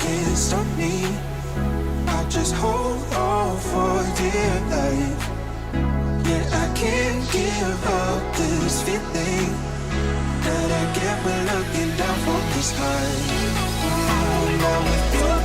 can't stop me. I'll just hold on for dear life. Yeah, I can't give up this feeling that I get when looking down from the sky. Now with you